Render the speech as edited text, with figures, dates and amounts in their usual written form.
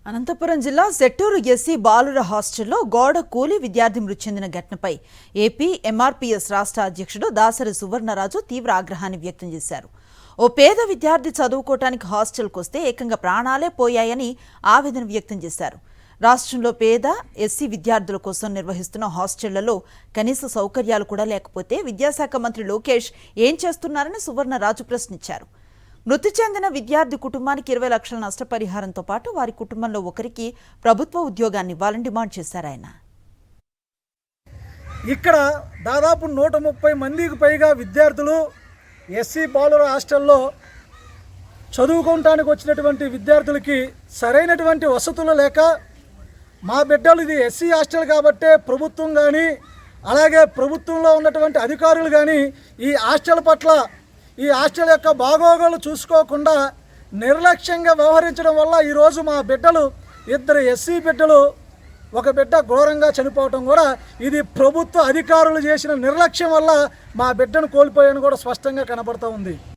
అనంతపురం జిల్లా సెట్టూరు ఎస్సీ బాలుర హాస్టల్లో గోడ కూలి విద్యార్థి మృతి చెందిన ఘటనపై ఏపీ ఎంఆర్పీఎస్ రాష్ట్ర అధ్యక్షుడు దాసరి సువర్ణరాజు తీవ్ర ఆగ్రహాన్ని వ్యక్తం చేశారు. ఓ పేద విద్యార్థి చదువుకోవటానికి హాస్టల్కు వస్తే ఏకంగా ప్రాణాలే పోయాయని ఆవేదన వ్యక్తం చేశారు. రాష్ట్రంలో పేద ఎస్సీ విద్యార్థుల కోసం నిర్వహిస్తున్న హాస్టళ్లలో కనీస సౌకర్యాలు కూడా లేకపోతే విద్యాశాఖ మంత్రి లోకేష్ ఏం చేస్తున్నారని సువర్ణరాజు ప్రశ్నించారు. మృతి చెందిన విద్యార్థి కుటుంబానికి 20 లక్షల నష్టపరిహారంతో పాటు వారి కుటుంబంలో ఒకరికి ప్రభుత్వ ఉద్యోగాన్ని ఇవ్వాలని డిమాండ్ చేశారు. ఆయన ఇక్కడ దాదాపు 130 మందికి పైగా విద్యార్థులు ఎస్సీ బాలుర హాస్టల్లో చదువుకోవటానికి వచ్చినటువంటి విద్యార్థులకి సరైనటువంటి వసతులు లేక మా బిడ్డలు ఇది ఎస్సీ హాస్టల్ కాబట్టే ప్రభుత్వం కానీ అలాగే ప్రభుత్వంలో ఉన్నటువంటి అధికారులు కానీ ఈ హాస్టల్ పట్ల ఈ హాస్టల్ యొక్క బాగోగులు చూసుకోకుండా నిర్లక్ష్యంగా వ్యవహరించడం వల్ల ఈరోజు మా బిడ్డలు ఇద్దరు ఎస్సీ బిడ్డలు ఒక బిడ్డ ఘోరంగా చనిపోవటం కూడా ఇది ప్రభుత్వ అధికారులు చేసిన నిర్లక్ష్యం వల్ల మా బిడ్డను కోల్పోయాను కూడా స్పష్టంగా కనబడుతూ ఉంది.